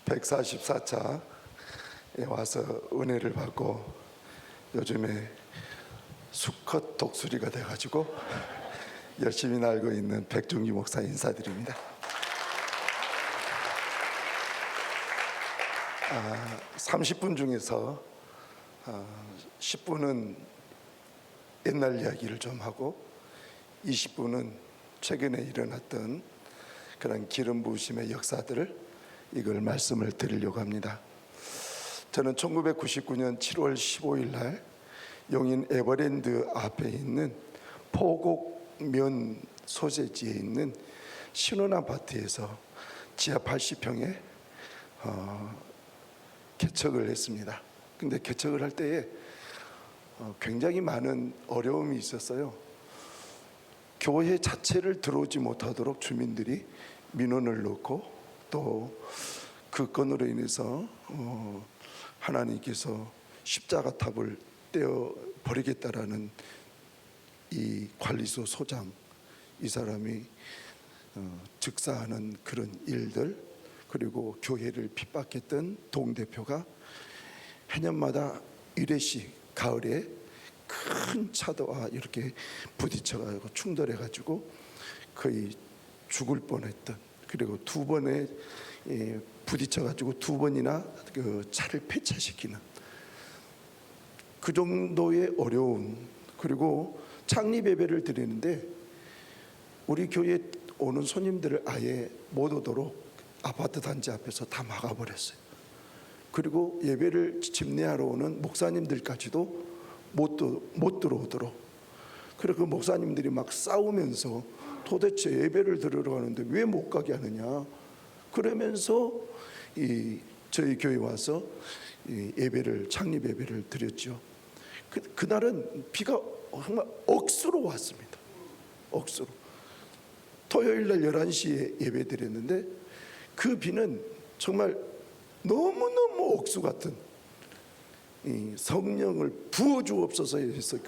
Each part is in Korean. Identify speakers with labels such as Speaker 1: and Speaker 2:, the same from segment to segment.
Speaker 1: 144차에 와서 은혜를 받고 요즘에 수컷 독수리가 돼가지고 열심히 날고 있는 백중기 목사 인사드립니다. 30분 중에서 10분은 옛날 이야기를 좀 하고 20분은 최근에 일어났던 그런 기름 부으심의 역사들을 이걸 말씀을 드리려고 합니다. 저는 1999년 7월 15일 날 용인 에버랜드 앞에 있는 포곡면 소재지에 있는 신혼아파트에서 지하 80평에 개척을 했습니다. 근데 개척을 할 때에 굉장히 많은 어려움이 있었어요. 교회 자체를 들어오지 못하도록 주민들이 민원을 넣고 또 그 건으로 인해서 하나님께서 십자가 탑을 떼어 버리겠다라는 이 관리소 소장 이 사람이 즉사하는 그런 일들, 그리고 교회를 핍박했던 동대표가 해년마다 이래씩 가을에 큰 차도와 이렇게 부딪혀가지고 충돌해가지고 거의 죽을 뻔했던, 그리고 두 번에 부딪혀가지고 두 번이나 그 차를 폐차시키는 그 정도의 어려움. 그리고 창립 예배를 드리는데 우리 교회에 오는 손님들을 아예 못 오도록 아파트 단지 앞에서 다 막아버렸어요. 그리고 예배를 집례하러 오는 목사님들까지도 못 들어오도록. 그리고 그 목사님들이 막 싸우면서 도대체 예배를 들으러 가는데 왜 못 가게 하느냐, 그러면서 저희 교회 와서 예배를, 창립 예배를 드렸죠. 그날은 비가 정말 억수로 왔습니다. 억수로. 토요일 날 11시에 예배 드렸는데 그 비는 정말 너무너무 억수 같은, 성령을 부어주옵소서 해서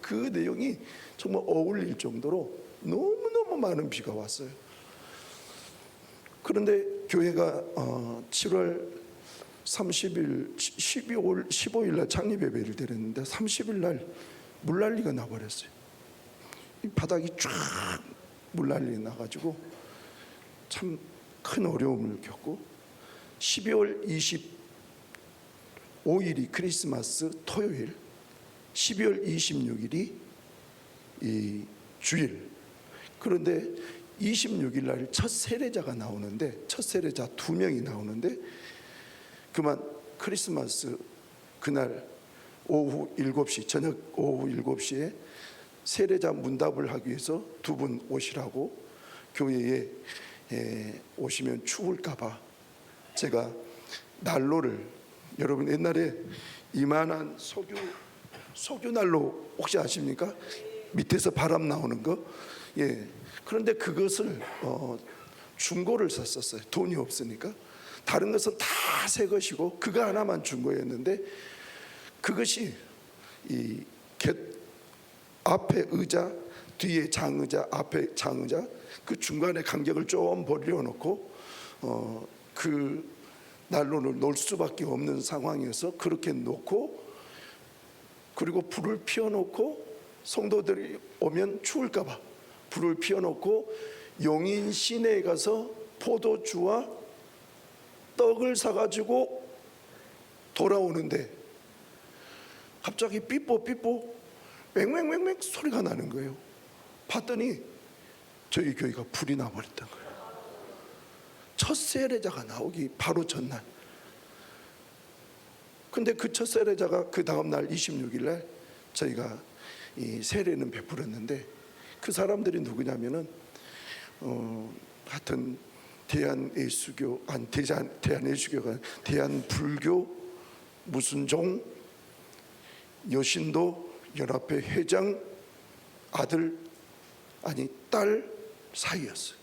Speaker 1: 그 내용이 정말 어울릴 정도로 너무너무 많은 비가 왔어요. 그런데 교회가 7월 30일, 15일 날 창립 예배를 드렸는데 30일 날 물난리가 나버렸어요. 이 바닥이 쫙 물난리 나가지고 참 큰 어려움을 겪고, 12월 25일이 크리스마스 토요일, 12월 26일이 이 주일. 그런데 26일 날 첫 세례자가 나오는데, 첫 세례자 2명이 나오는데 그만 크리스마스 그날 오후 7시, 저녁 오후 7시에 세례자 문답을 하기 위해서 2분 오시라고, 교회에 오시면 추울까봐 제가 난로를, 여러분 옛날에 이만한 석유 난로 혹시 아십니까? 밑에서 바람 나오는 거. 그런데 그것을 중고를 샀었어요. 돈이 없으니까. 다른 것은 다 새 것이고 그거 하나만 중고였는데, 그것이 이 앞에 의자, 뒤에 장의자, 앞에 장의자, 그 중간에 간격을 좀 벌려놓고 그 난로를 놓을 수밖에 없는 상황이어서 그렇게 놓고, 그리고 불을 피워놓고 성도들이 오면 추울까봐 불을 피워놓고 용인 시내에 가서 포도주와 떡을 사가지고 돌아오는데 갑자기 삐뽀삐뽀 맹맹맹맹 소리가 나는 거예요. 봤더니 저희 교회가 불이 나버렸던 거예요. 첫 세례자가 나오기 바로 전날. 근데 그 첫 세례자가 그 다음날 26일 날 저희가 이 세례는 베풀었는데, 그 사람들이 누구냐면은 하여튼 대한예수교가 대한불교 무슨 종 여신도 연합회 회장 아들 아니 딸 사이였어요.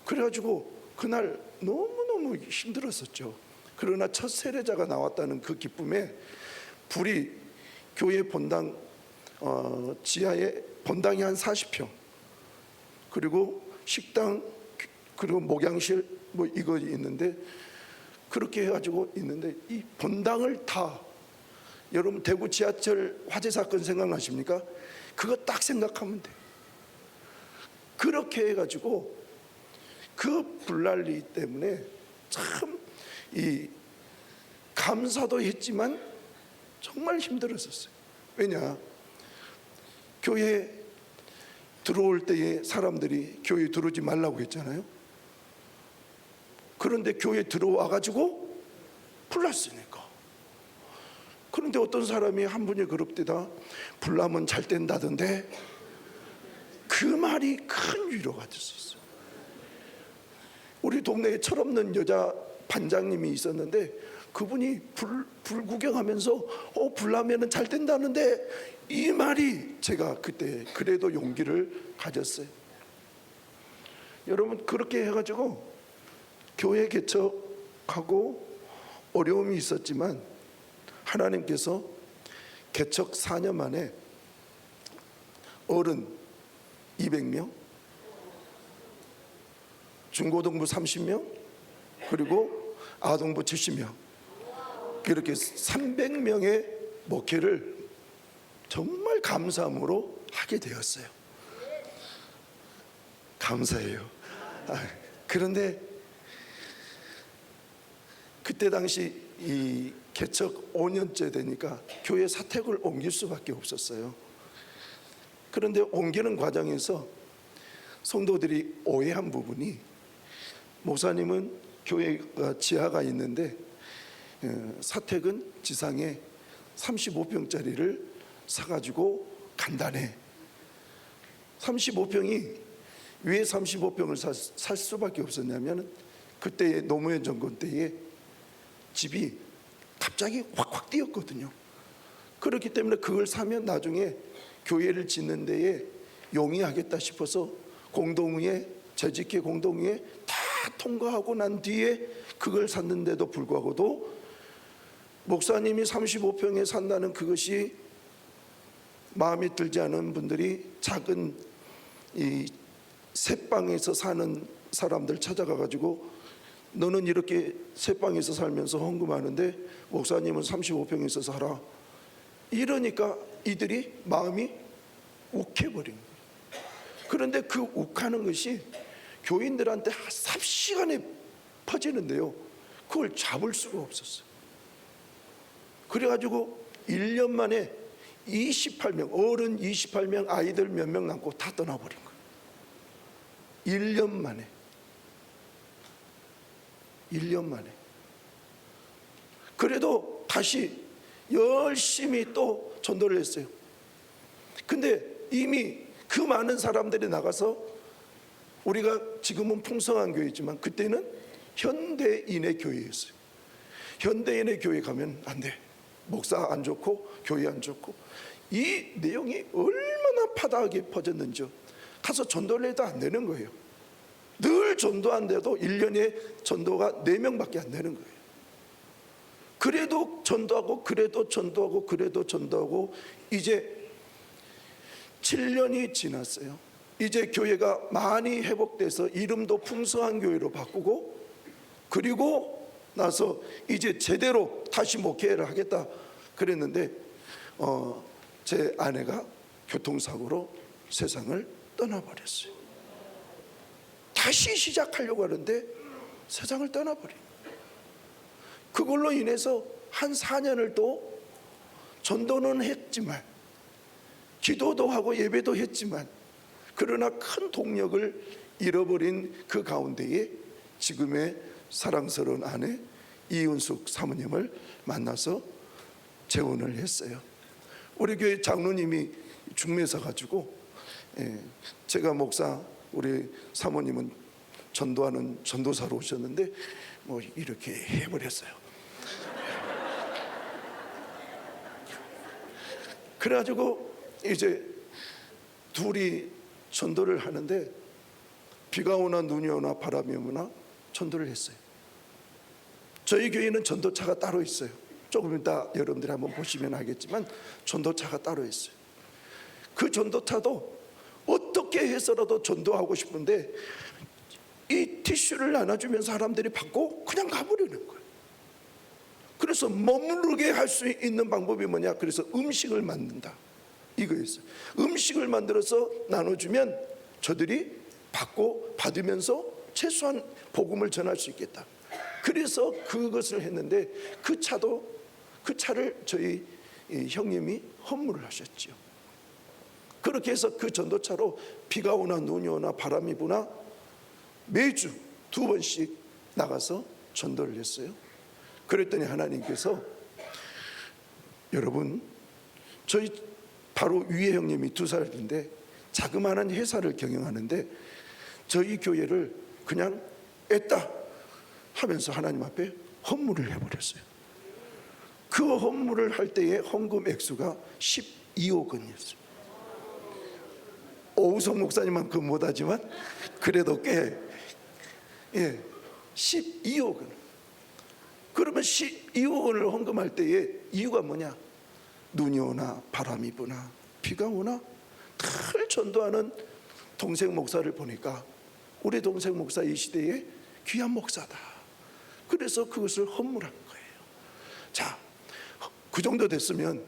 Speaker 1: 그래가지고 그날 너무너무 힘들었었죠. 그러나 첫 세례자가 나왔다는 그 기쁨에 불이 교회 본당 지하에 본당이 한 40평, 그리고 식당, 그리고 목양실 뭐 이거 있는데 그렇게 해가지고 있는데 이 본당을 다 여러분 대구 지하철 화재 사건 생각나십니까? 그거 딱 생각하면 돼. 그렇게 해가지고 그 불난리 때문에 참 이 감사도 했지만 정말 힘들었었어요. 왜냐? 교회 들어올 때에 사람들이 교회 들어오지 말라고 했잖아요. 그런데 교회 들어와 가지고 불났으니까. 그런데 어떤 사람이 한 분이 그럽디다. 불나면 잘 된다던데. 그 말이 큰 위로가 됐었어요. 우리 동네에 철없는 여자 반장님이 있었는데 그분이 불 구경하면서 불나면은 잘 된다는데, 이 말이 제가 그때 그래도 용기를 가졌어요. 여러분 그렇게 해가지고 교회 개척하고 어려움이 있었지만 하나님께서 개척 4년 만에 어른 200명, 중고등부 30명, 그리고 아동부 70명, 이렇게 300명의 목회를 정말 감사함으로 하게 되었어요. 감사해요. 그런데 그때 당시 이 개척 5년째 되니까 교회 사택을 옮길 수밖에 없었어요. 그런데 옮기는 과정에서 성도들이 오해한 부분이, 목사님은 교회가 지하가 있는데 사택은 지상에 35평짜리를 사가지고 간다네. 35평이 왜 35평을 살 수밖에 없었냐면 그때 노무현 정권 때에 집이 갑자기 확 뛰었거든요. 그렇기 때문에 그걸 사면 나중에 교회를 짓는 데에 용이하겠다 싶어서 공동의회, 재직회 공동의회 다 통과하고 난 뒤에 그걸 샀는데도 불구하고도 목사님이 35평에 산다는 그것이 마음에 들지 않은 분들이 작은 이 새방에서 사는 사람들 찾아가가지고 너는 이렇게 새방에서 살면서 헌금하는데 목사님은 35평에서 살아. 이러니까 이들이 마음이 욱해버린 거예요. 그런데 그 욱하는 것이 교인들한테 삽시간에 퍼지는데요, 그걸 잡을 수가 없었어요. 그래가지고 1년 만에 28명, 어른 28명, 아이들 몇 명 남고 다 떠나버린 거예요. 1년 만에. 1년 만에. 그래도 다시 열심히 또 전도를 했어요. 근데 이미 그 많은 사람들이 나가서, 우리가 지금은 풍성한 교회지만 그때는 현대인의 교회였어요. 현대인의 교회 가면 안 돼. 목사 안 좋고 교회 안 좋고. 이 내용이 얼마나 파다하게 퍼졌는지 가서 전도를 해도 안 되는 거예요. 늘 전도한데도 1년에 전도가 4명밖에 안 되는 거예요. 그래도 전도하고 그래도 전도하고 그래도 전도하고 이제 7년이 지났어요. 이제 교회가 많이 회복돼서 이름도 풍성한 교회로 바꾸고, 그리고 나서 이제 제대로 다시 목회를 하겠다 그랬는데 제 아내가 교통사고로 세상을 떠나버렸어요. 다시 시작하려고 하는데 세상을 떠나버린 거예요. 그걸로 인해서 한 4년을 또 전도는 했지만, 기도도 하고 예배도 했지만, 그러나 큰 동력을 잃어버린 그 가운데에 지금의 사랑스러운 아내 이은숙 사모님을 만나서 재혼을 했어요. 우리 교회 장로님이 중매사 가지고 제가 목사, 우리 사모님은 전도하는 전도사로 오셨는데 뭐 이렇게 해버렸어요. 그래가지고 이제 둘이 전도를 하는데 비가 오나 눈이 오나 바람이 오나 전도를 했어요. 저희 교회는 전도차가 따로 있어요. 조금 이따 여러분들이 한번 보시면 알겠지만 전도차가 따로 있어요. 그 전도차도 어떻게 해서라도 전도하고 싶은데 이 티슈를 나눠주면 사람들이 받고 그냥 가버리는 거예요. 그래서 머무르게 할 수 있는 방법이 뭐냐? 그래서 음식을 만든다, 이거였어요. 음식을 만들어서 나눠주면 저들이 받고 받으면서 최소한 복음을 전할 수 있겠다. 그래서 그것을 했는데 그 차를 저희 형님이 헌물을 하셨지요. 그렇게 해서 그 전도차로 비가 오나 눈이 오나 바람이 부나 매주 2번씩 나가서 전도를 했어요. 그랬더니 하나님께서, 여러분, 저희 바로 위에 형님이 2살인데 자그마한 회사를 경영하는데 저희 교회를 그냥 애따 하면서 하나님 앞에 헌물을 해버렸어요. 그 헌물을 할 때의 헌금 액수가 12억 원이었어요. 오우성 목사님만큼 못하지만 그래도 꽤, 12억 원. 그러면 12억 원을 헌금할 때의 이유가 뭐냐? 눈이 오나 바람이 부나 비가 오나 늘 전도하는 동생 목사를 보니까 우리 동생 목사 이 시대에 귀한 목사다. 그래서 그것을 헌물한 거예요. 자, 그 정도 됐으면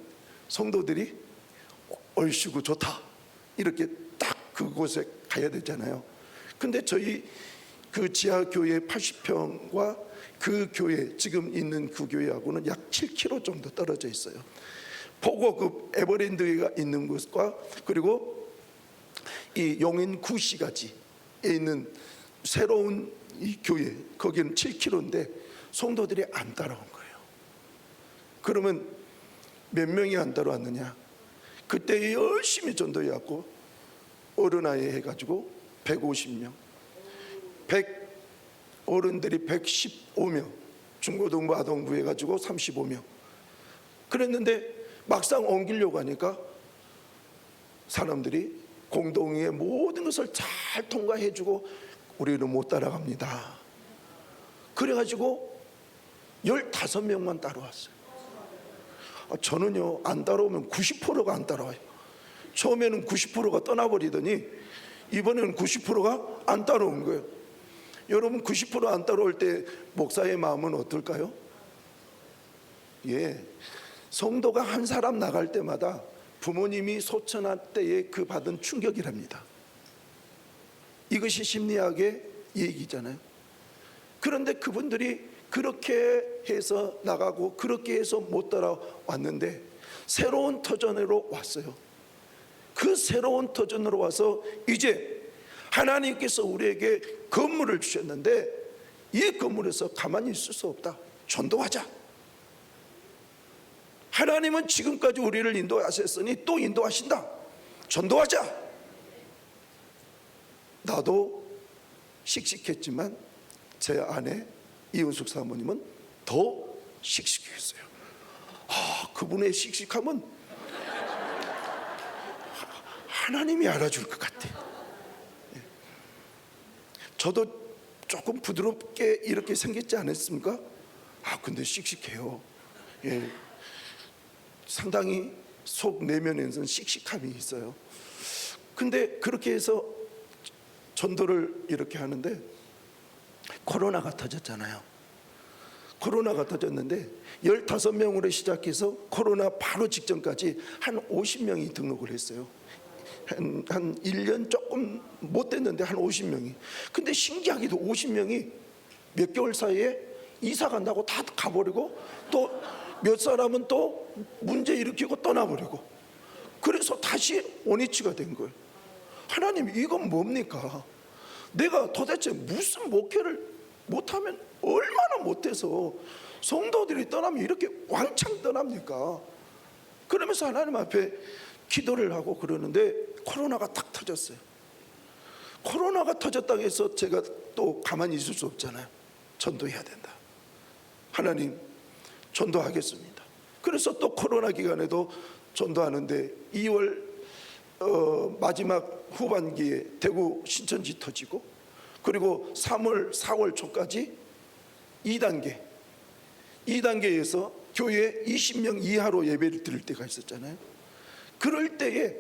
Speaker 1: 성도들이 얼씨구 좋다, 이렇게 딱 그곳에 가야 되잖아요. 근데 저희 그 지하교회 80평과 그 교회, 지금 있는 그 교회하고는 약 7km 정도 떨어져 있어요. 포고급 에버랜드가 있는 곳과 그리고 이 용인 구시가지에 있는 새로운 이 교회, 거기는 7km인데 성도들이 안 따라온 거예요. 그러면 몇 명이 안 따라왔느냐? 그때 열심히 전도해갖고 어른아이 해가지고 150명, 어른들이 115명, 중고등부 아동부 해가지고 35명. 그랬는데 막상 옮기려고 하니까 사람들이 공동의의 모든 것을 잘 통과해주고 우리는 못 따라갑니다. 그래가지고 15명만 따라왔어요. 저는요, 안 따라오면 90%가 안 따라와요. 처음에는 90%가 떠나버리더니 이번에는 90%가 안 따라온 거예요. 여러분, 90% 안 따라올 때 목사의 마음은 어떨까요? 성도가 한 사람 나갈 때마다 부모님이 소천할 때에 그 받은 충격이랍니다. 이것이 심리학의 얘기잖아요. 그런데 그분들이 그렇게 해서 나가고 그렇게 해서 못 따라왔는데 새로운 터전으로 왔어요. 그 새로운 터전으로 와서 이제 하나님께서 우리에게 건물을 주셨는데 이 건물에서 가만히 있을 수 없다. 전도하자. 하나님은 지금까지 우리를 인도하셨으니 또 인도하신다. 전도하자. 나도 씩씩했지만 제 아내 이은숙 사모님은 더 씩씩했어요. 그분의 씩씩함은 하나님이 알아줄 것 같아요. 저도 조금 부드럽게 이렇게 생겼지 않았습니까? 근데 씩씩해요. 상당히 속 내면에는 씩씩함이 있어요. 근데 그렇게 해서 전도를 이렇게 하는데 코로나가 터졌잖아요. 코로나가 터졌는데 15명으로 시작해서 코로나 바로 직전까지 한 50명이 등록을 했어요. 한 1년 조금 못 됐는데 한 50명이. 근데 신기하게도 50명이 몇 개월 사이에 이사 간다고 다 가버리고 또 몇 사람은 또 문제 일으키고 떠나버리고, 그래서 다시 원위치가 된 거예요. 하나님, 이건 뭡니까? 내가 도대체 무슨 목회를 못하면 얼마나 못해서 성도들이 떠나면 이렇게 왕창 떠납니까? 그러면서 하나님 앞에 기도를 하고 그러는데 코로나가 딱 터졌어요. 코로나가 터졌다고 해서 제가 또 가만히 있을 수 없잖아요. 전도해야 된다. 하나님, 전도하겠습니다. 그래서 또 코로나 기간에도 전도하는데 2월 마지막 후반기에 대구 신천지 터지고, 그리고 3월 4월 초까지 2단계에서 교회에 20명 이하로 예배를 드릴 때가 있었잖아요. 그럴 때에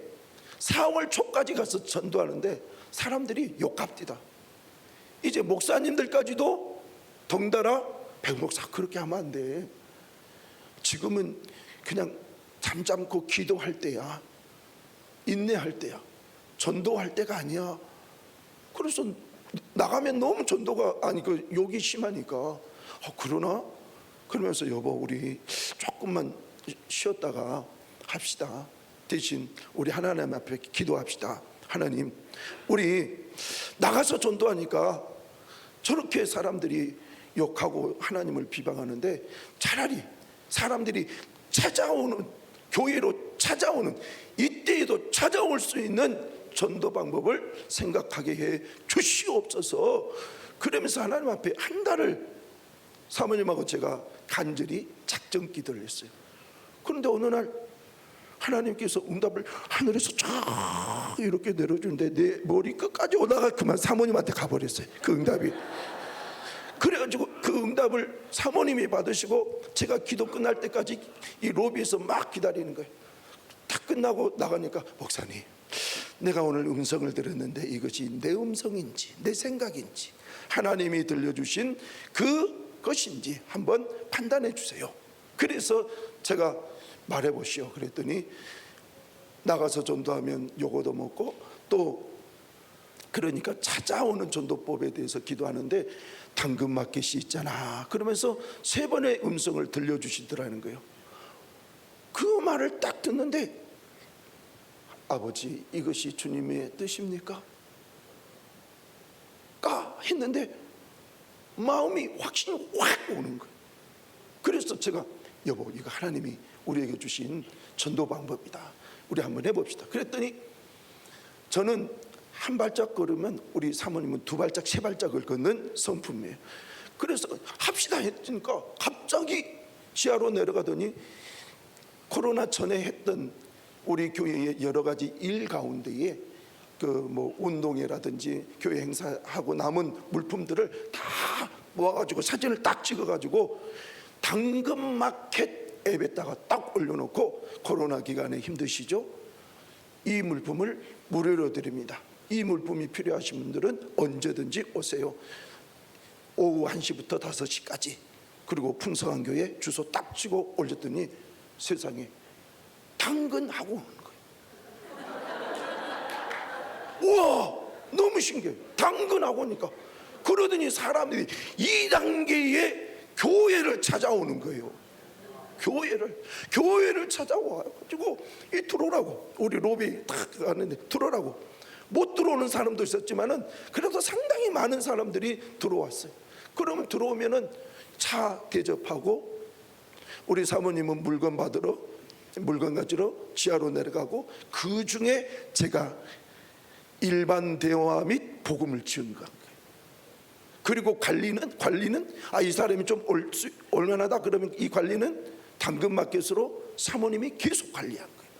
Speaker 1: 4월 초까지 가서 전도하는데 사람들이 욕합디다. 이제 목사님들까지도 덩달아 백목사 그렇게 하면 안 돼. 지금은 그냥 잠잠고 기도할 때야, 인내할 때야, 전도할 때가 아니야. 그래서 나가면 너무 전도가 아니 그 욕이 심하니까 그러나 그러면서 여보 우리 조금만 쉬었다가 합시다. 대신 우리 하나님 앞에 기도합시다. 하나님 우리 나가서 전도하니까 저렇게 사람들이 욕하고 하나님을 비방하는데 차라리 사람들이 찾아오는 교회로 찾아오는 이때에도 찾아올 수 있는 전도 방법을 생각하게 해 주시옵소서. 그러면서 하나님 앞에 한 달을 사모님하고 제가 간절히 작전 기도를 했어요. 그런데 어느 날 하나님께서 응답을 하늘에서 쫙 이렇게 내려주는데 내 머리 끝까지 오다가 그만 사모님한테 가버렸어요. 그 응답이. 그래가지고 그 응답을 사모님이 받으시고 제가 기도 끝날 때까지 이 로비에서 막 기다리는 거예요. 다 끝나고 나가니까 목사님 내가 오늘 음성을 들었는데 이것이 내 음성인지 내 생각인지 하나님이 들려주신 그것인지 한번 판단해 주세요. 그래서 제가 말해 보시오 그랬더니 나가서 전도하면 요거도 먹고 또 그러니까 찾아오는 전도법에 대해서 기도하는데 당근마켓이 있잖아 그러면서 3번의 음성을 들려주시더라는 거예요. 그 말을 딱 듣는데 아버지 이것이 주님의 뜻입니까? 까 했는데 마음이 확신이 확 오는 거예요. 그래서 제가 여보 이거 하나님이 우리에게 주신 전도 방법이다. 우리 한번 해봅시다. 그랬더니 저는 한 발짝 걸으면 우리 사모님은 2발짝 3발짝을 걷는 성품이에요. 그래서 합시다 했으니까 갑자기 지하로 내려가더니 코로나 전에 했던 우리 교회의 여러 가지 일 가운데에 그 뭐 운동회라든지 교회 행사하고 남은 물품들을 다 모아가지고 사진을 딱 찍어가지고 당근마켓 앱에다가 딱 올려놓고 코로나 기간에 힘드시죠? 이 물품을 무료로 드립니다. 이 물품이 필요하신 분들은 언제든지 오세요. 오후 1시부터 5시까지. 그리고 풍성한 교회 주소 딱 찍어 올렸더니 세상에 당근하고 오는 거예요. 우와 너무 신기해요. 당근하고 오니까 그러더니 사람들이 2단계의 교회를 찾아오는 거예요. 교회를 찾아와가지고 이 들어오라고 우리 로비 딱 가는데 들어오라고 못 들어오는 사람도 있었지만은 그래도 상당히 많은 사람들이 들어왔어요. 그러면 들어오면은 차 대접하고 우리 사모님은 물건 가지러 지하로 내려가고 그 중에 제가 일반 대화 및 복음을 지은 거예요. 그리고 관리는 이 사람이 좀 올만하다 그러면 이 관리는 당근마켓으로 사모님이 계속 관리한 거예요.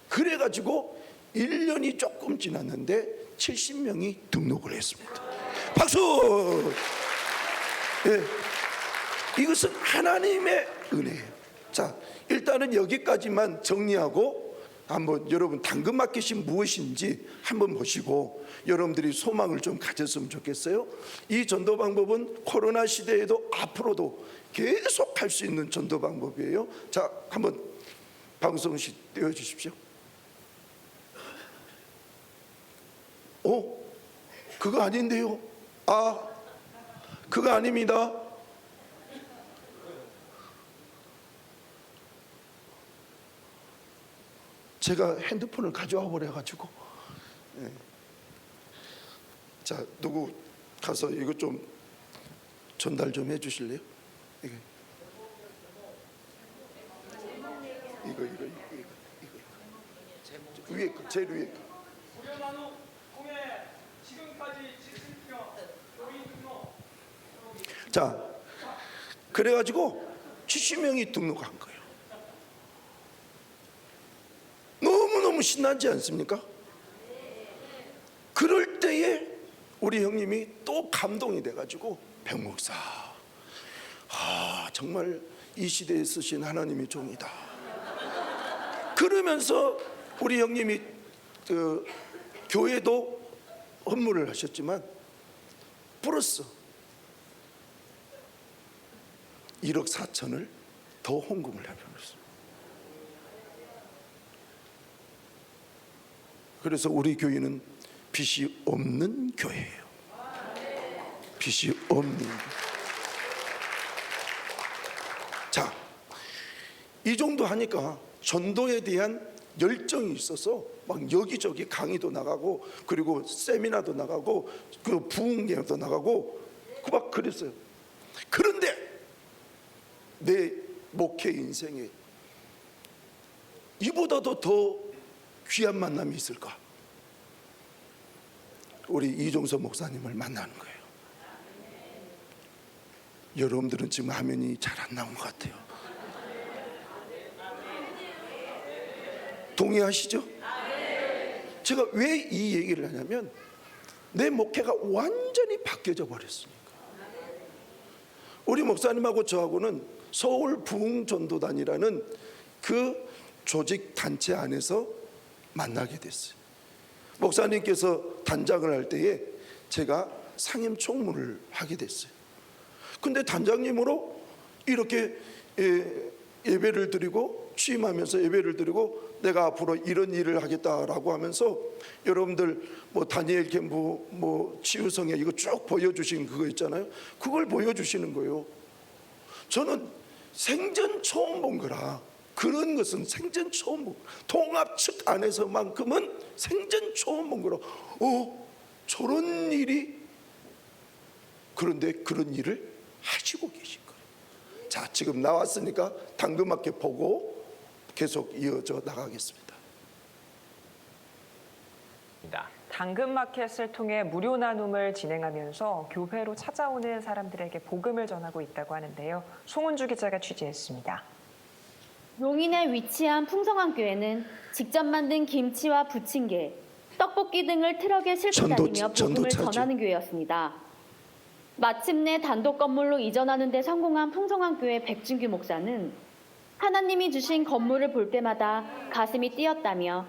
Speaker 1: 그래가지고 1년이 조금 지났는데 70명이 등록을 했습니다. 박수! 예, 이것은 하나님의 은혜예요. 자, 일단은 여기까지만 정리하고 한번 여러분 당근마켓이 무엇인지 한번 보시고 여러분들이 소망을 좀 가졌으면 좋겠어요. 이 전도 방법은 코로나 시대에도 앞으로도 계속 할 수 있는 전도 방법이에요. 자, 한번 방송시 띄워주십시오. 그거 아닌데요. 그거 아닙니다. 제가 핸드폰을 가져와 버려가지고. 자, 누구 가서 이거 좀 전달 좀 해주실래요? 이거 위에 제일 위에. 자, 그래가지고 70명이 등록한 거예요. 너무너무 신나지 않습니까? 그럴 때에 우리 형님이 또 감동이 돼가지고 백목사 정말 이 시대에 쓰신 하나님의 종이다 그러면서 우리 형님이 교회도 헌물을 하셨지만 플러스 1억 4천을 더 헌금을 해버렸어요. 그래서 우리 교회는 빚이 없는 교회예요. 빚이 없는 교회. 자, 이 정도 하니까 전도에 대한 열정이 있어서 막 여기저기 강의도 나가고, 그리고 세미나도 나가고, 그 부흥회도 나가고, 그 막 그랬어요. 그런데 내 목회 인생에 이보다도 더 귀한 만남이 있을까? 우리 이종서 목사님을 만나는 거예요. 여러분들은 지금 화면이 잘 안 나온 것 같아요. 동의하시죠? 제가 왜 이 얘기를 하냐면 내 목회가 완전히 바뀌어져 버렸으니까. 우리 목사님하고 저하고는 서울 부흥전도단이라는 그 조직 단체 안에서 만나게 됐어요. 목사님께서 단장을 할 때에 제가 상임 총무를 하게 됐어요. 근데 단장님으로 이렇게 예배를 드리고, 취임하면서 예배를 드리고, 내가 앞으로 이런 일을 하겠다라고 하면서, 여러분들 뭐 다니엘 캠프, 뭐 치유성에 이거 쭉 보여주신 그거 있잖아요. 그걸 보여주시는 거예요. 저는 생전 처음 본 거라. 그런 것은 생전 처음 본 거라. 통합 측 안에서만큼은 생전 처음 본 거라. 저런 일이. 그런데 그런 일을 하시고 계신 거예요. 자, 지금 나왔으니까 당근마켓 보고 계속 이어져 나가겠습니다.
Speaker 2: 당근마켓을 통해 무료 나눔을 진행하면서 교회로 찾아오는 사람들에게 복음을 전하고 있다고 하는데요. 송은주 기자가 취재했습니다.
Speaker 3: 용인에 위치한 풍성한 교회는 직접 만든 김치와 부침개, 떡볶이 등을 트럭에 싣고 다니며 복음을 전하는 교회였습니다. 마침내 단독 건물로 이전하는 데 성공한 풍성한 교회 백준규 목사는 하나님이 주신 건물을 볼 때마다 가슴이 뛰었다며,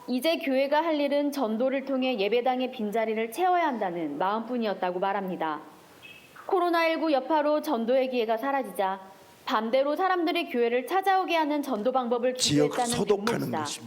Speaker 3: 이제 교회가 할 일은 전도를 통해 예배당의 빈자리를 채워야 한다는 마음뿐이었다고 말합니다. 코로나19 여파로 전도의 기회가 사라지자 반대로 사람들이 교회를 찾아오게 하는 전도 방법을 기대했다는 백 목사.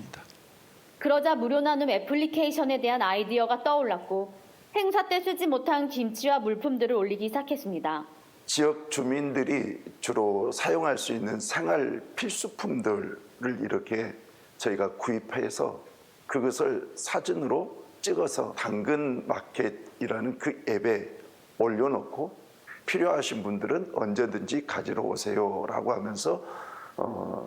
Speaker 3: 그러자 무료 나눔 애플리케이션에 대한 아이디어가 떠올랐고, 행사 때 쓰지 못한 김치와 물품들을 올리기 시작했습니다.
Speaker 1: 지역 주민들이 주로 사용할 수 있는 생활 필수품들을 이렇게 저희가 구입해서 그것을 사진으로 찍어서 당근마켓이라는 그 앱에 올려놓고, 필요하신 분들은 언제든지 가지러 오세요라고 하면서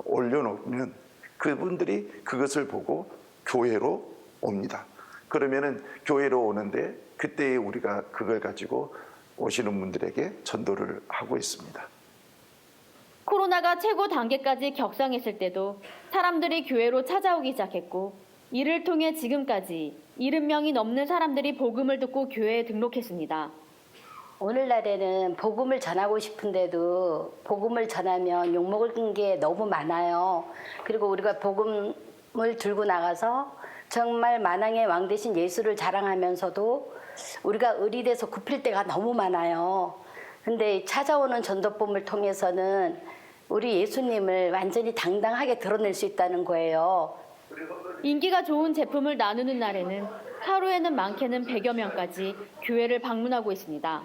Speaker 1: 올려놓으면 그분들이 그것을 보고 교회로 옵니다. 그러면은 교회로 오는데 그때 우리가 그걸 가지고 오시는 분들에게 전도를 하고 있습니다.
Speaker 3: 코로나가 최고 단계까지 격상했을 때도 사람들이 교회로 찾아오기 시작했고, 이를 통해 지금까지 70명이 넘는 사람들이 복음을 듣고 교회에 등록했습니다.
Speaker 4: 오늘날에는 복음을 전하고 싶은데도 복음을 전하면 욕먹을 게 너무 많아요. 그리고 우리가 복음을 들고 나가서 정말 만왕의 왕 대신 예수를 자랑하면서도 우리가 의리돼서 굽힐 때가 너무 많아요. 근데 찾아오는 전도법을 통해서는 우리 예수님을 완전히 당당하게 드러낼 수 있다는 거예요.
Speaker 3: 인기가 좋은 제품을 나누는 날에는 하루에는 많게는 100여 명까지 교회를 방문하고 있습니다.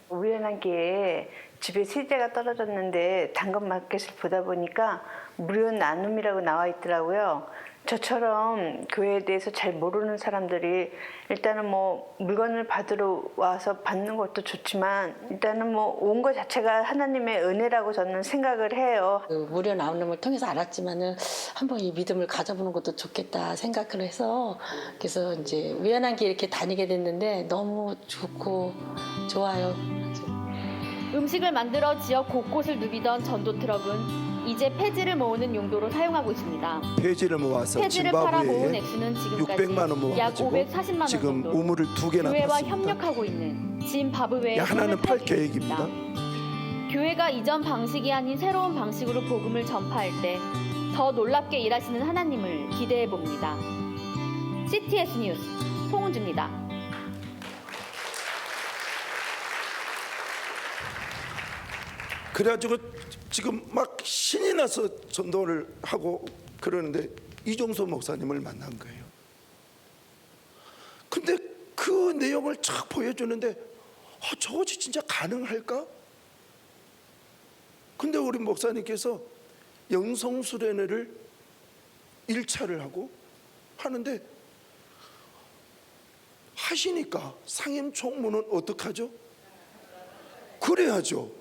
Speaker 5: 우연한 기회에 집에 세대가 떨어졌는데 당근마켓을 보다 보니까 무료 나눔이라고 나와 있더라고요. 저처럼 교회에 대해서 잘 모르는 사람들이 일단은 뭐 물건을 받으러 와서 받는 것도 좋지만, 일단은 뭐 온 것 자체가 하나님의 은혜라고 저는 생각을 해요.
Speaker 6: 무료 나눔을 통해서 알았지만은 한번 이 믿음을 가져보는 것도 좋겠다 생각을 해서, 그래서 이제 우연한 길 이렇게 다니게 됐는데 너무 좋고 좋아요.
Speaker 3: 음식을 만들어 지역 곳곳을 누비던 전도 트럭은 이제 폐지를 모으는 용도로 사용하고 있습니다.
Speaker 1: 폐지를 모아서
Speaker 3: 폐지를 팔아 모은
Speaker 1: 짐바브웨에
Speaker 3: 액수는 지금까지
Speaker 1: 600만 원
Speaker 3: 약
Speaker 1: 모아가지고
Speaker 3: 540만 원
Speaker 1: 지금
Speaker 3: 정도.
Speaker 1: 우물을 2개나
Speaker 3: 교회와
Speaker 1: 팠습니다.
Speaker 3: 협력하고 있는 짐바브웨의
Speaker 1: 하나는 팔 계획입니다.
Speaker 3: 교회가 이전 방식이 아닌 새로운 방식으로 복음을 전파할 때 더 놀랍게 일하시는 하나님을 기대해 봅니다. CTS 뉴스 송은주입니다.
Speaker 1: 그래가지고 지금 막 신이 나서 전도를 하고 그러는데 이종서 목사님을 만난 거예요. 근데 그 내용을 쫙 보여주는데 저것이 진짜 가능할까? 근데 우리 목사님께서 영성수련회를 1차를 하고 하는데 하시니까 상임총무는 어떡하죠? 그래야죠.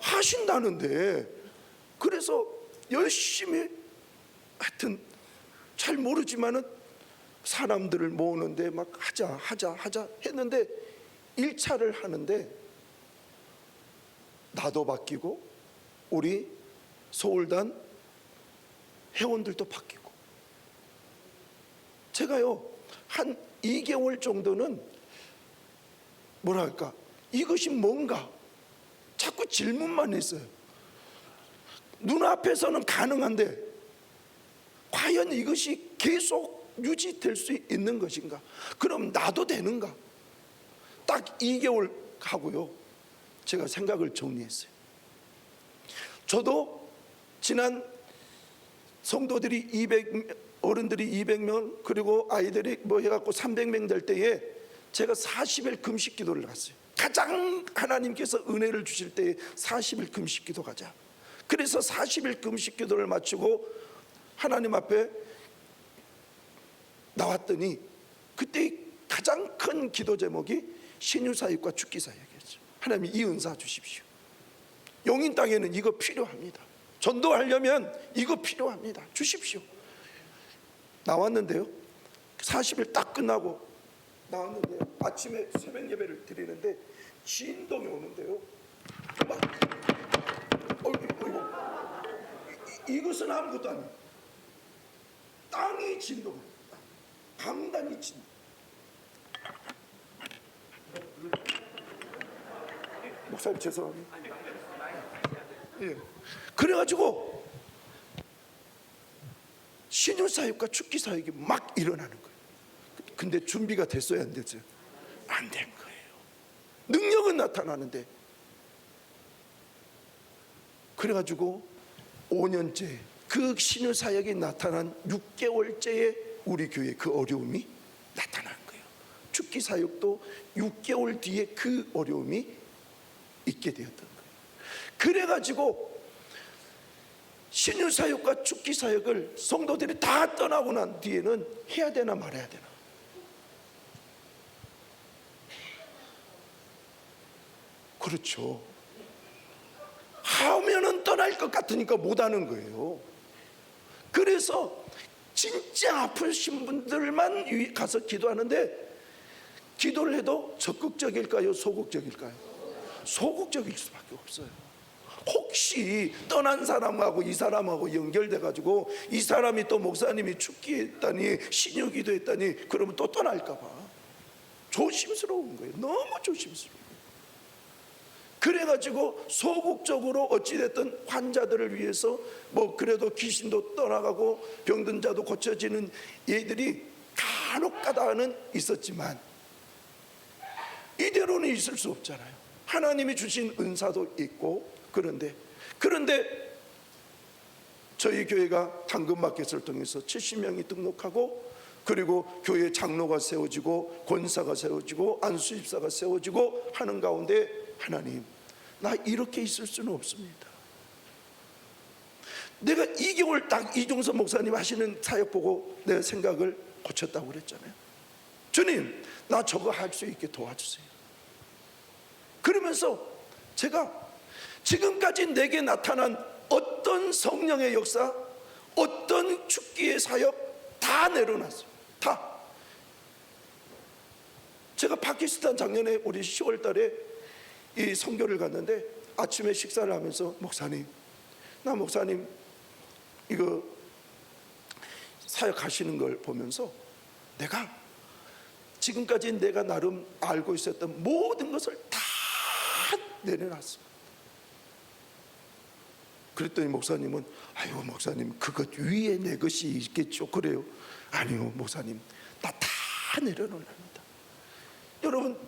Speaker 1: 하신다는데 그래서 열심히 하여튼 잘 모르지만은 사람들을 모으는데 막 하자 했는데 1차를 하는데 나도 바뀌고 우리 서울단 회원들도 바뀌고 제가요 한 2개월 정도는 뭐랄까 이것이 뭔가 자꾸 질문만 했어요. 눈앞에서는 가능한데 과연 이것이 계속 유지될 수 있는 것인가? 그럼 나도 되는가? 딱 2개월 하고요 제가 생각을 정리했어요. 저도 지난 성도들이 어른들이 200명 그리고 아이들이 뭐 해갖고 300명 될 때에 제가 40일 금식 기도를 갔어요. 가장 하나님께서 은혜를 주실 때에 40일 금식 기도 가자. 그래서 40일 금식 기도를 마치고 하나님 앞에 나왔더니 그때 가장 큰 기도 제목이 신유사역과 죽기사역이었죠. 하나님 이 은사 주십시오. 용인 땅에는 이거 필요합니다. 전도하려면 이거 필요합니다. 주십시오. 나왔는데요 40일 딱 끝나고 나왔는데요 아침에 새벽 예배를 드리는데 진동이 오는데요 막 이것은 아무것도 아니에요. 땅이 진동합니다. 강단이 진동. 목사님 죄송합니다. 예. 그래가지고 신유사역과 죽기사역이 막 일어나는 거예요. 근데 준비가 됐어요 안 됐어요? 안 된 거예요. 능력은 나타나는데 그래가지고 5년째 그 신유사역이 나타난 6개월째에 우리 교회에 그 어려움이 나타난 거예요. 죽기사역도 6개월 뒤에 그 어려움이 있게 되었던 거예요. 그래가지고 신유사역과 죽기사역을 성도들이 다 떠나고 난 뒤에는 해야 되나 말아야 되나. 그렇죠. 하면은 떠날 것 같으니까 못하는 거예요. 그래서 진짜 아프신 분들만 가서 기도하는데 기도를 해도 적극적일까요? 소극적일까요? 소극적일 수밖에 없어요. 혹시 떠난 사람하고 이 사람하고 연결돼 가지고 이 사람이 또 목사님이 죽기했다니 신유기도 했다니 그러면 또 떠날까 봐 조심스러운 거예요. 너무 조심스러워요. 그래가지고 소극적으로 어찌됐든 환자들을 위해서 뭐 그래도 귀신도 떠나가고 병든 자도 고쳐지는 예들이 간혹가다는 있었지만 이대로는 있을 수 없잖아요. 하나님이 주신 은사도 있고 그런데 저희 교회가 당근마켓을 통해서 70명이 등록하고 그리고 교회 장로가 세워지고 권사가 세워지고 안수집사가 세워지고 하는 가운데 하나님 나 이렇게 있을 수는 없습니다. 내가 2개월 딱 이종서 목사님 하시는 사역 보고 내 생각을 고쳤다고 그랬잖아요. 주님 나 저거 할 수 있게 도와주세요. 그러면서 제가 지금까지 내게 나타난 어떤 성령의 역사 어떤 죽기의 사역 다 내려놨어요. 다. 제가 파키스탄 작년에 우리 10월 달에 이 선교를 갔는데 아침에 식사를 하면서 목사님 이거 사역하시는 걸 보면서 내가 지금까지 내가 나름 알고 있었던 모든 것을 다 내려놨어. 그랬더니 목사님은 아유 목사님 그것 위에 내 것이 있겠죠. 그래요. 아니요 목사님 나 다 내려놓습니다. 여러분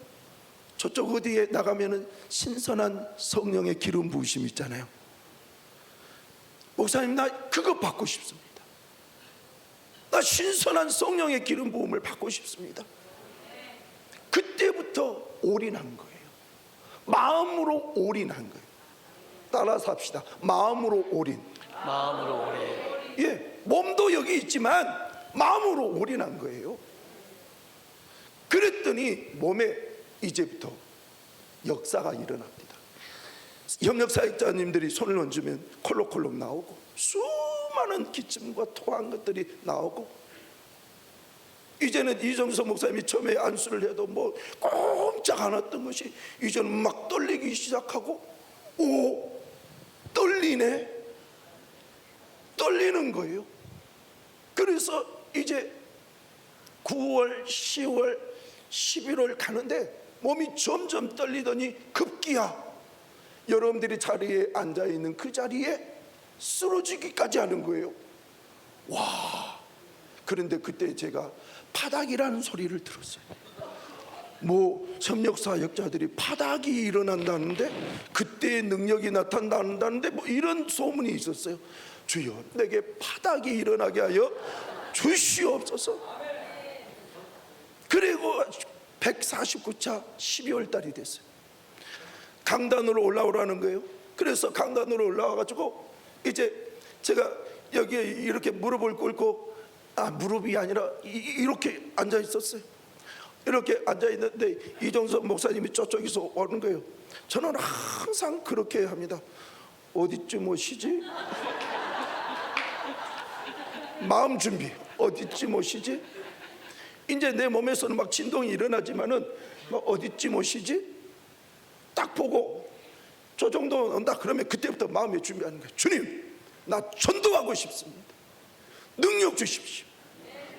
Speaker 1: 저쪽 어디에 나가면은 신선한 성령의 기름 부으심 있잖아요. 목사님, 나 그거 받고 싶습니다. 나 신선한 성령의 기름 부음을 받고 싶습니다. 그때부터 올인한 거예요. 마음으로 올인한 거예요. 따라서 합시다. 마음으로 올인.
Speaker 7: 마음으로 오래.
Speaker 1: 예, 몸도 여기 있지만 마음으로 올인한 거예요. 그랬더니 몸에 이제부터 역사가 일어납니다. 협력사역자님들이 손을 얹으면 콜록콜록 나오고 수많은 기침과 토한 것들이 나오고, 이제는 이정서 목사님이 처음에 안수를 해도 뭐 꼼짝 않았던 것이 이제는 막 떨리기 시작하고, 오, 떨리네, 떨리는 거예요. 그래서 이제 9월, 10월, 11월 가는데 몸이 점점 떨리더니 급기야 여러분들이 자리에 앉아있는 그 자리에 쓰러지기까지 하는 거예요. 와, 그런데 그때 제가 파닥이라는 소리를 들었어요. 뭐 협력사역자들이 파닥이 일어난다는데, 그때의 능력이 나타난다는데 뭐 이런 소문이 있었어요. 주여, 내게 파닥이 일어나게 하여 주시옵소서. 그리고 149차 12월 달이 됐어요. 강단으로 올라오라는 거예요. 그래서 강단으로 올라와가지고 이제 제가 여기에 이렇게 무릎을 꿇고, 무릎이 아니라 이렇게 앉아 있었어요. 이렇게 앉아 있는데 이정석 목사님이 저쪽에서 오는 거예요. 저는 항상 그렇게 합니다. 어디쯤 오시지? 마음 준비. 어디쯤 오시지? 이제 내 몸에서는 막 진동이 일어나지만은 막 어디쯤 오시지? 딱 보고 저 정도 온다 그러면 그때부터 마음에 준비하는 거예요. 주님, 나 전도하고 싶습니다. 능력 주십시오.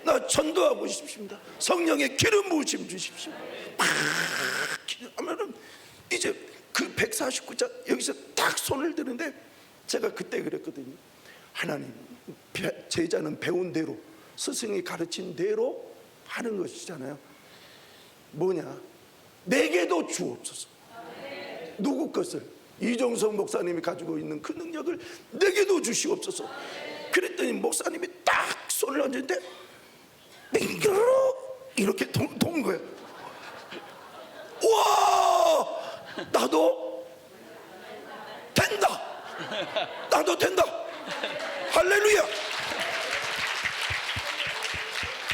Speaker 1: 나 전도하고 싶습니다. 성령의 기름 부으심 주십시오. 막 하면은 이제 그 149자 여기서 딱 손을 드는데, 제가 그때 그랬거든요. 하나님, 제자는 배운 대로, 스승이 가르친 대로 하는 것이잖아요. 뭐냐? 내게도 주옵소서. 누구 것을? 이정석 목사님이 가지고 있는 그 능력을 내게도 주시옵소서. 그랬더니 목사님이 딱 손을 얹는데 빙그르 이렇게 돈 거예요. 와, 나도 된다. 나도 된다. 할렐루야.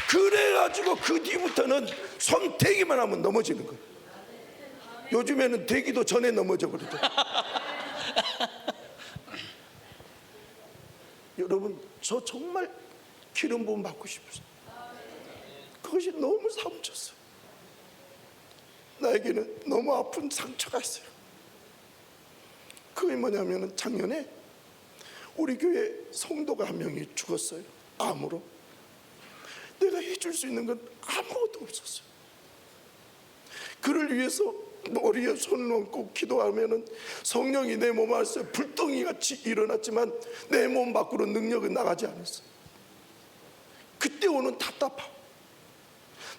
Speaker 1: 그래가지고 그 뒤부터는 손 대기만 하면 넘어지는 거예요. 요즘에는 대기도 전에 넘어져 버리죠. 여러분, 저 정말 기름 부음 받고 싶었어요. 그것이 너무 사무쳤어요. 나에게는 너무 아픈 상처가 있어요. 그게 뭐냐면은 작년에 우리 교회 성도가 한 명이 죽었어요. 암으로. 내가 해줄 수 있는 건 아무것도 없었어요. 그를 위해서 머리에 손을 얹고 기도하면은 성령이 내 몸 안에서 불덩이 같이 일어났지만 내 몸 밖으로 능력은 나가지 않았어요. 그때 오는 답답함.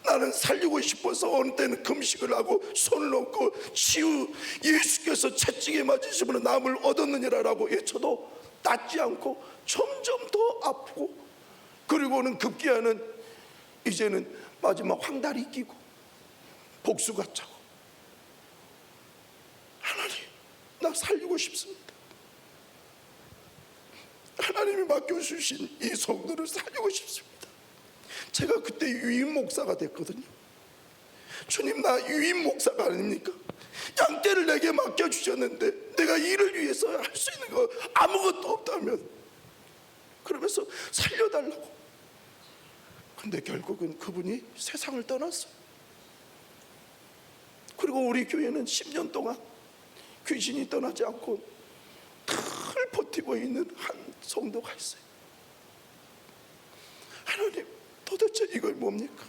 Speaker 1: 나는 살리고 싶어서 어느 때는 금식을 하고 손을 얹고 치유, 예수께서 채찍에 맞으시면 남을 얻었느니라라고 외쳐도 낫지 않고 점점 더 아프고, 그리고는 급기야는 이제는 마지막 황다리 끼고 복수가 차고, 하나님, 나 살리고 싶습니다. 하나님이 맡겨주신 이 성도를 살리고 싶습니다. 제가 그때 유임 목사가 됐거든요. 주님, 나 유임 목사가 아닙니까? 양떼를 내게 맡겨주셨는데 내가 이를 위해서 할 수 있는 거 아무것도 없다면, 그러면서 살려달라고. 근데 결국은 그분이 세상을 떠났어요. 그리고 우리 교회는 10년 동안 귀신이 떠나지 않고 늘 버티고 있는 한 성도가 있어요. 하나님, 도대체 이걸 뭡니까?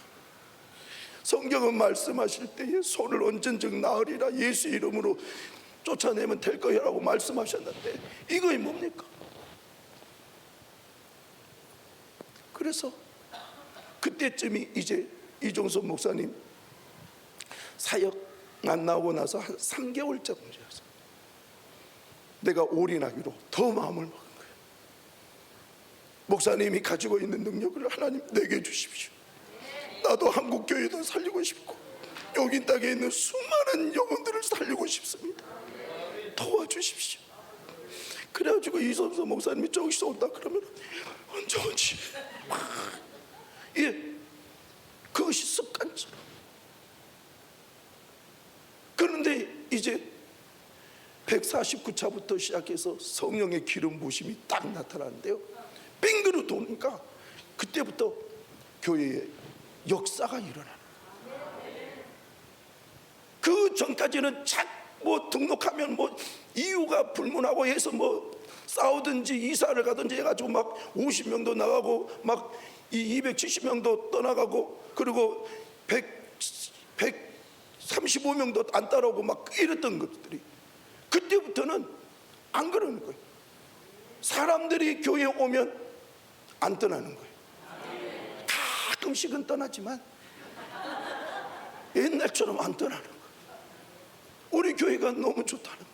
Speaker 1: 성경은 말씀하실 때에 손을 얹은 즉 나으리라, 예수 이름으로 쫓아내면 될 거라고 말씀하셨는데 이거이 뭡니까? 그래서 그때쯤이 이제 이종섭 목사님 사역 안 나오고 나서 한 3개월째 문제였어. 내가 올인하기로 더 마음을 먹은 거예요. 목사님이 가지고 있는 능력을 하나님 내게 주십시오. 나도 한국 교회도 살리고 싶고 여기 땅에 있는 수많은 영혼들을 살리고 싶습니다. 도와주십시오. 그래가지고 이선서 목사님이 저기서 온다 그러면 언제 오지? 예, 그것이 습관처럼. 그런데 이제 149차부터 시작해서 성령의 기름 부으심이 딱 나타나는데요. 빙그로 도니까 그때부터 교회에 역사가 일어나는 거예요. 그 전까지는 뭐 등록하면 뭐 이유가 불문하고 해서 뭐 싸우든지 이사를 가든지 해가지고 막 50명도 나가고 막 270명도 떠나가고 그리고 135명도 안 따라오고 막 이랬던 것들이 그때부터는 안 그러는 거예요. 사람들이 교회에 오면 안 떠나는 거예요. 가끔씩은 떠나지만 옛날처럼 안 떠나는 거예요. 우리 교회가 너무 좋다는 거예요.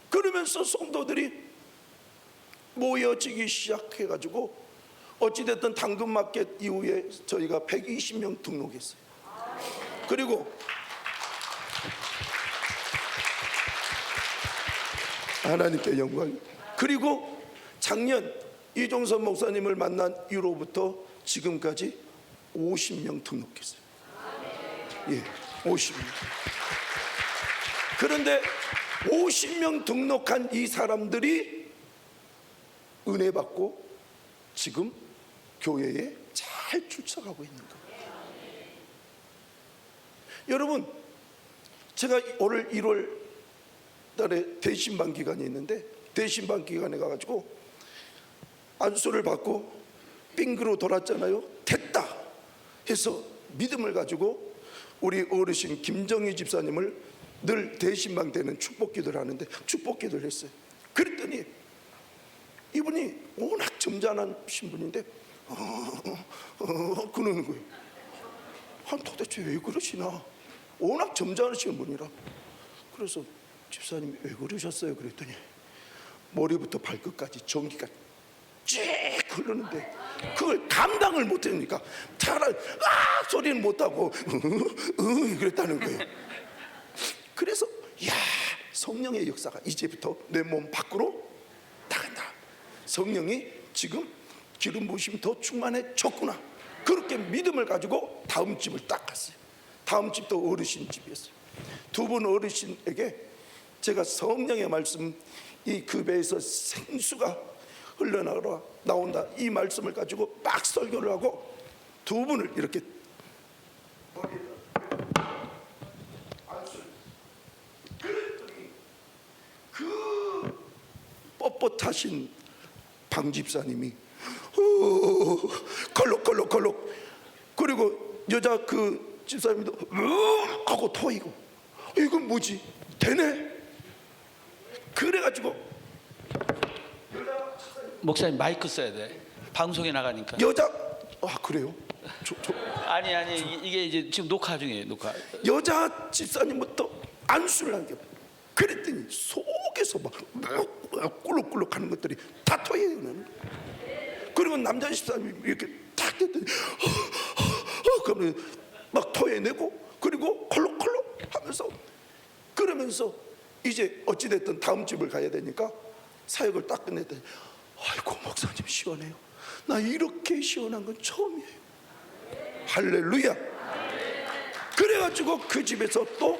Speaker 1: 그러면서 성도들이 모여지기 시작해가지고 어찌됐든 당근마켓 이후에 저희가 120명 등록했어요. 그리고 하나님께 영광. 그리고 작년 이종선 목사님을 만난 이후로부터 지금까지 50명 등록했어요. 예, 50명. 그런데 50명 등록한 이 사람들이 은혜 받고 지금 교회에 잘 출석하고 있는 거예요. 여러분, 제가 올 1월 달에 대신반 기간이 있는데 대신반 기간에 가가지고 안수를 받고 빙그로 돌았잖아요. 됐다 해서 믿음을 가지고 우리 어르신 김정희 집사님을 늘 대신방 때는 축복기도를 하는데 축복기도를 했어요. 그랬더니 이분이 워낙 점잖으신 분인데 그러는 거예요. 도대체 왜 그러시나. 워낙 점잖으신 분이라. 그래서 집사님이 왜 그러셨어요? 그랬더니 머리부터 발끝까지 전기가 쭉 흐르는데 그걸 감당을 못하니까 차라리 소리는 못하고 그랬다는 거예요. 그래서 야, 성령의 역사가 이제부터 내 몸 밖으로 나간다. 성령이 지금 기름 부으심이 더 충만해졌구나. 그렇게 믿음을 가지고 다음 집을 딱 갔어요. 다음 집도 어르신 집이었어요. 두 분 어르신에게 제가 성령의 말씀, 이 그 배에서 생수가 흘러나온다 이 말씀을 가지고 막 설교를 하고 두 분을 이렇게 그랬더니 그 뻣뻣하신 방 집사님이 컬록컬록컬록 그리고 여자 그 집사님도 하고 토이고 이건 뭐지? 되네. 그래가지고
Speaker 7: 목사님 마이크 써야 돼. 방송에 나가니까.
Speaker 1: 여자 그래요?
Speaker 7: 아니 이게 이제 지금 녹화 중이에요. 녹화.
Speaker 1: 여자 집사님부터 안수를 한 게 그랬더니 속에서 막 꿀럭꿀럭 하는 것들이 다 토해요. 그리고 남자 집사님이 이렇게 탁 됐더니 그러면 막 토해내고 그리고 콜록콜록 하면서 그러면서 이제 어찌됐든 다음 집을 가야 되니까 사역을 딱 끝냈더니 아이고 목사님 시원해요. 나 이렇게 시원한 건 처음이에요. 할렐루야. 그래가지고 그 집에서 또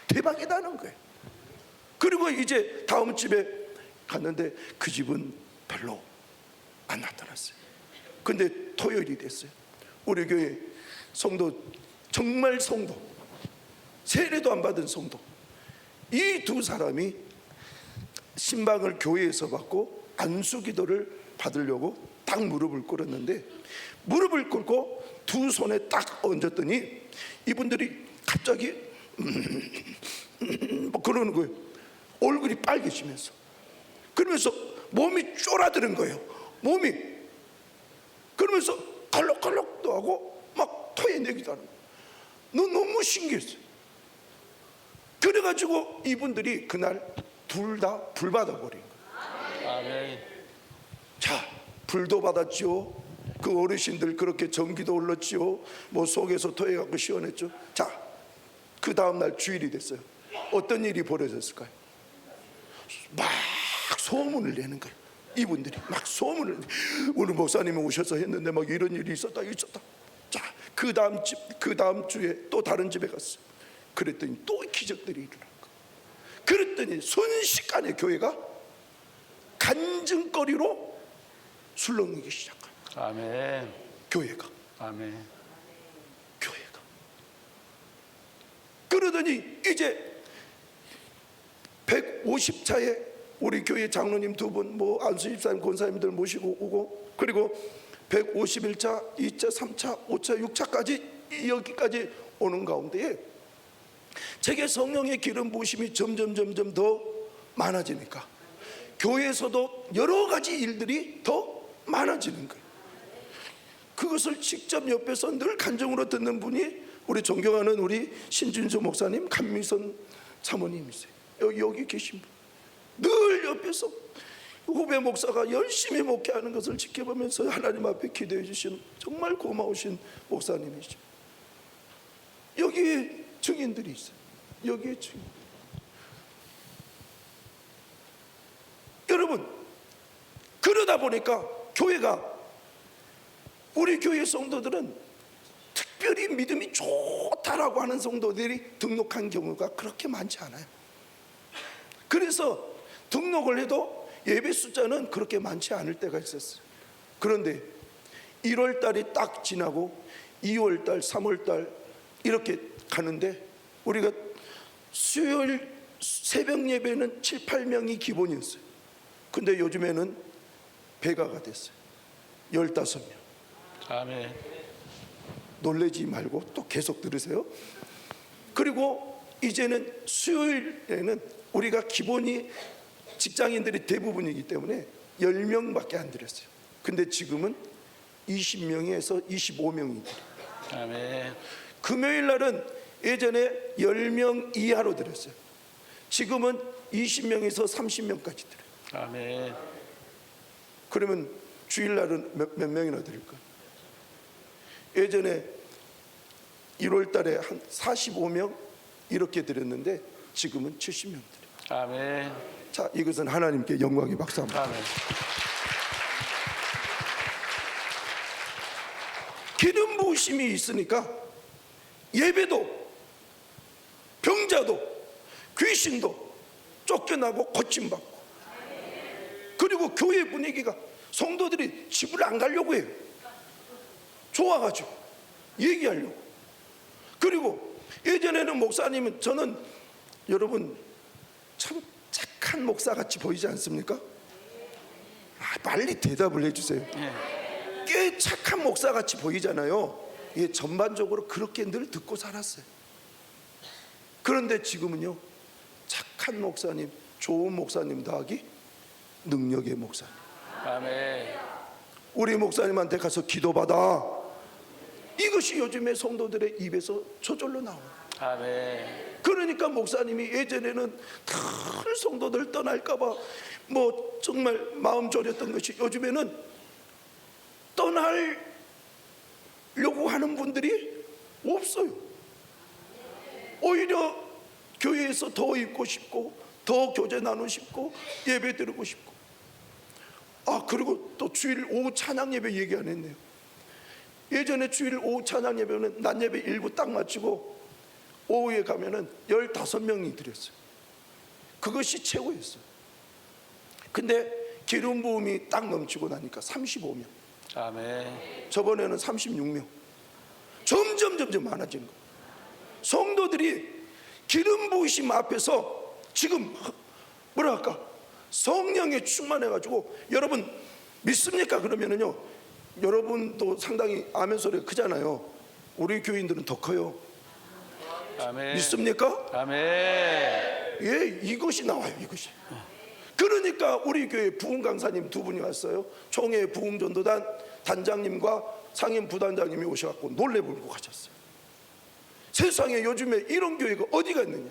Speaker 1: 대박이 나는 거예요. 그리고 이제 다음 집에 갔는데 그 집은 별로 안 나타났어요. 근데 토요일이 됐어요. 우리 교회 성도, 정말 성도, 세례도 안 받은 성도, 이 두 사람이 신방을 교회에서 받고 안수기도를 받으려고 딱 무릎을 꿇었는데 무릎을 꿇고 두 손에 딱 얹었더니 이분들이 갑자기 뭐 그러는 거예요. 얼굴이 빨개지면서 그러면서 몸이 쫄아드는 거예요. 몸이 그러면서 컬럭컬럭도 하고 막 토해내기도 하는 거예요. 너무 신기했어요. 그래가지고 이분들이 그날 둘 다 불 받아버린 거예요.
Speaker 7: 아멘.
Speaker 1: 자, 불도 받았지요. 그 어르신들 그렇게 전기도 올랐지요. 뭐 속에서 토해갖고 시원했죠. 자, 그 다음날 주일이 됐어요. 어떤 일이 벌어졌을까요? 막 소문을 내는 거예요. 이분들이 막 소문을 오늘 목사님이 오셔서 했는데 막 이런 일이 있었다. 자, 그 다음 주에 또 다른 집에 갔어요. 그랬더니 또 기적들이 일어난 거예요. 그랬더니 순식간에 교회가 간증거리로 술렁이기 시작한 거예요.
Speaker 7: 아멘.
Speaker 1: 교회가. 그러더니 이제 150차에 우리 교회 장로님 2분, 뭐 안수 집사님, 권사님들 모시고 오고, 그리고 151차, 2차, 3차, 5차, 6차까지 여기까지 오는 가운데에 제게 성령의 기름 부으심이 점점 더 많아지니까 교회에서도 여러 가지 일들이 더 많아지는 거예요. 그것을 직접 옆에서 늘 간증으로 듣는 분이 우리 존경하는 우리 신준수 목사님, 감미선 사모님이세요. 여기 계신 분. 늘 옆에서 후배 목사가 열심히 목회하는 것을 지켜보면서 하나님 앞에 기도해 주신 정말 고마우신 목사님이죠. 여기에 증인들이 있어요. 여기에 증인. 여러분, 그러다 보니까 교회가, 우리 교회 성도들은 특별히 믿음이 좋다라고 하는 성도들이 등록한 경우가 그렇게 많지 않아요. 그래서 등록을 해도 예배 숫자는 그렇게 많지 않을 때가 있었어요. 그런데 1월 달이 딱 지나고 2월 달, 3월 달 이렇게 가는데 우리가 수요일 새벽 예배는 7, 8명이 기본이었어요. 근데 요즘에는 배가가 됐어요. 15명.
Speaker 7: 아멘.
Speaker 1: 놀라지 말고 또 계속 들으세요. 그리고 이제는 수요일에는 우리가 기본이 직장인들이 대부분이기 때문에 10명밖에 안 드렸어요. 근데 지금은 20명에서 25명이 드려요.
Speaker 7: 아멘.
Speaker 1: 금요일 날은 예전에 10명 이하로 드렸어요. 지금은 20명에서 30명까지 드려요.
Speaker 7: 아멘.
Speaker 1: 그러면 주일날은 몇 명이나 드릴까요? 예전에 1월 달에 한 45명 이렇게 드렸는데 지금은 70명 드려요.
Speaker 7: 아멘.
Speaker 1: 자, 이것은 하나님께 영광의 박수합니다.
Speaker 7: 아멘.
Speaker 1: 기름 부으심이 있으니까 예배도, 병자도, 귀신도 쫓겨나고 고침받고, 그리고 교회 분위기가 성도들이 집을 안 가려고 해요. 좋아가지고 얘기하려고. 그리고 예전에는 목사님은, 저는 여러분 참 착한 목사같이 보이지 않습니까? 빨리 대답을 해주세요. 꽤 착한 목사같이 보이잖아요. 예, 전반적으로 그렇게 늘 듣고 살았어요. 그런데 지금은요, 착한 목사님, 좋은 목사님 더하기 능력의 목사님.
Speaker 7: 아멘.
Speaker 1: 우리 목사님한테 가서 기도받아. 이것이 요즘에 성도들의 입에서 저절로 나와요.
Speaker 7: 아멘.
Speaker 1: 그러니까 목사님이 예전에는 큰 성도들 떠날까봐 뭐 정말 마음 졸였던 것이 요즘에는 떠나려고 하는 분들이 없어요. 오히려 교회에서 더 있고 싶고, 더 교제 나누고 싶고, 예배 드리고 싶고. 그리고 또 주일 오후 찬양 예배 얘기 안 했네요. 예전에 주일 오후 찬양 예배는 낮 예배 일부 딱 마치고 오후에 가면은 15명이 드렸어요. 그것이 최고였어요. 근데 기름 부음이 딱 넘치고 나니까 35명.
Speaker 7: 아멘.
Speaker 1: 저번에는 36명. 점점 많아지는 거예요. 성도들이 기름 부으심 앞에서 지금 뭐랄까, 성령에 충만해가지고, 여러분 믿습니까? 그러면은요, 여러분도 상당히 아멘 소리가 크잖아요. 우리 교인들은 더 커요.
Speaker 7: 아멘.
Speaker 1: 믿습니까?
Speaker 7: 아멘.
Speaker 1: 예, 이것이 나와요. 이것이. 그러니까 우리 교회 부흥 강사님 2분이 왔어요. 총회 부흥전도단 단장님과 상임 부단장님이 오셔갖고 놀래불고 가셨어요. 세상에 요즘에 이런 교회가 어디가 있느냐.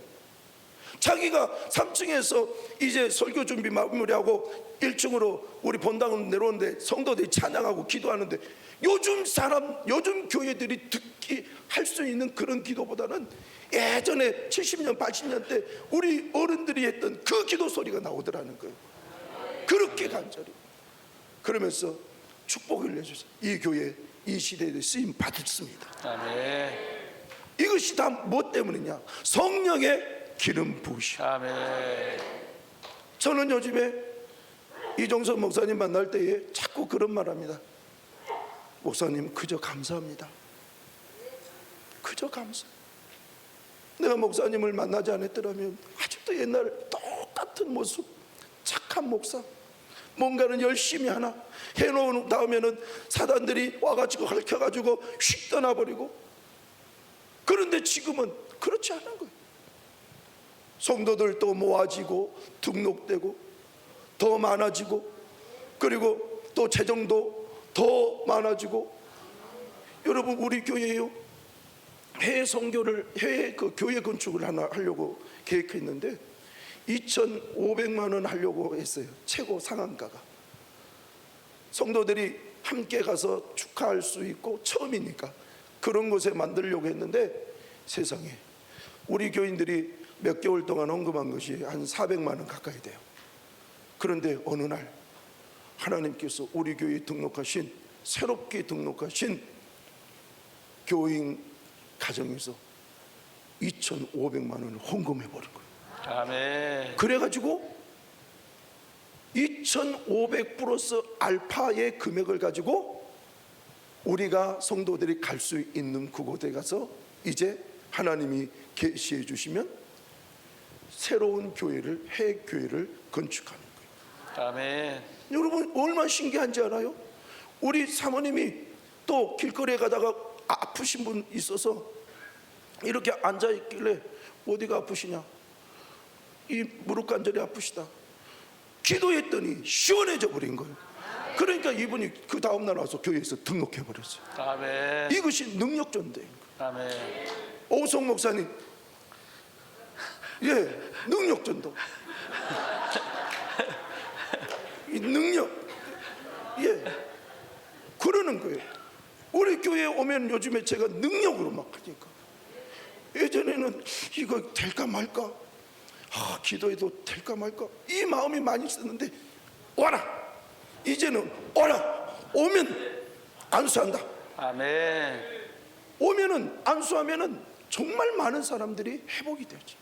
Speaker 1: 자기가 3층에서 이제 설교 준비 마무리하고 1층으로 우리 본당으로 내려오는데 성도들이 찬양하고 기도하는데 요즘 교회들이 듣기 할 수 있는 그런 기도보다는 예전에 70년 80년 때 우리 어른들이 했던 그 기도 소리가 나오더라는 거예요. 그렇게 간절히. 그러면서 축복을 내주세요. 이 교회 이 시대에 쓰임 받았습니다.
Speaker 7: 아멘.
Speaker 1: 이것이 다 뭐 때문이냐? 성령의 기름 부으심.
Speaker 7: 아멘.
Speaker 1: 저는 요즘에 이종석 목사님 만날 때에 자꾸 그런 말합니다. 목사님 그저 감사합니다. 그저 감사. 내가 목사님을 만나지 않았더라면 아직도 옛날 똑같은 모습, 착한 목사, 뭔가는 열심히 하나 해놓은 다음에는 사단들이 와가지고 헐켜가지고 휙 떠나버리고. 그런데 지금은 그렇지 않은 거예요. 성도들도 모아지고 등록되고 더 많아지고, 그리고 또 재정도 더 많아지고. 여러분, 우리 교회요, 해외 선교를, 해외 그 교회 건축을 하나 하려고 계획했는데 2,500만 원 하려고 했어요. 최고 상한가가. 성도들이 함께 가서 축하할 수 있고 처음이니까 그런 곳에 만들려고 했는데, 세상에 우리 교인들이 몇 개월 동안 헌금한 것이 한 400만 원 가까이 돼요. 그런데 어느 날 하나님께서 우리 교회에 등록하신, 새롭게 등록하신 교인 가정에서 2,500만 원을 헌금해 버린 거예요.
Speaker 7: 아멘.
Speaker 1: 그래가지고 2,500 플러스 알파의 금액을 가지고 우리가 성도들이 갈 수 있는 그곳에 가서 이제 하나님이 계시해 주시면 새로운 교회를, 해외 교회를 건축하는 거예요.
Speaker 7: 아멘.
Speaker 1: 여러분, 얼마나 신기한지 알아요? 우리 사모님이 또 길거리에 가다가 아프신 분 있어서 이렇게 앉아있길래 어디가 아프시냐? 이 무릎 관절이 아프시다. 기도했더니 시원해져 버린 거예요. 그러니까 이분이 그 다음날 와서 교회에서 등록해 버렸어요.
Speaker 7: 아멘.
Speaker 1: 이것이 능력 전대인 거예요.
Speaker 7: 아멘.
Speaker 1: 오성 목사님, 예, 능력 전도. 이 능력, 예, 그러는 거예요. 우리 교회에 오면 요즘에 제가 능력으로 막 하니까, 예전에는 이거 될까 말까, 기도해도 될까 말까, 이 마음이 많이 있었는데 와라, 이제는 와라, 오면 안수한다.
Speaker 7: 아멘.
Speaker 1: 오면은 안수하면은 정말 많은 사람들이 회복이 되지.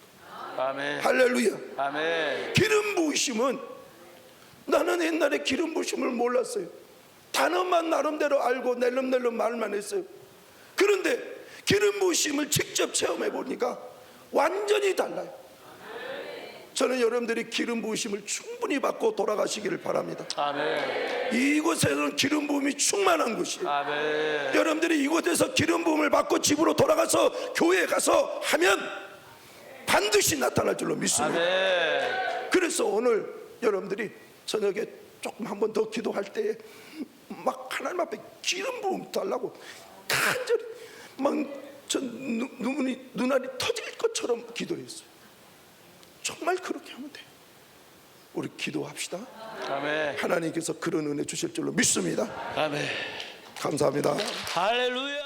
Speaker 7: 아멘.
Speaker 1: 할렐루야.
Speaker 7: 아멘.
Speaker 1: 기름 부으심은, 나는 옛날에 기름 부으심을 몰랐어요. 단어만 나름대로 알고 낼름낼름 말만 했어요. 그런데 기름 부으심을 직접 체험해 보니까 완전히 달라요. 저는 여러분들이 기름 부으심을 충분히 받고 돌아가시기를 바랍니다.
Speaker 7: 아멘.
Speaker 1: 이곳에서는 기름 부음이 충만한 곳이에요.
Speaker 7: 아멘.
Speaker 1: 여러분들이 이곳에서 기름 부음을 받고 집으로 돌아가서 교회에 가서 하면 반드시 나타날 줄로 믿습니다.
Speaker 7: 아멘.
Speaker 1: 그래서 오늘 여러분들이 저녁에 조금 한 번 더 기도할 때에 막 하나님 앞에 기름 부음 달라고 간절히 막 저 눈알이 터질 것처럼 기도했어요. 정말 그렇게 하면 돼요. 우리 기도합시다.
Speaker 7: 아멘.
Speaker 1: 하나님께서 그런 은혜 주실 줄로 믿습니다.
Speaker 7: 아멘.
Speaker 1: 감사합니다.
Speaker 7: 할렐루야.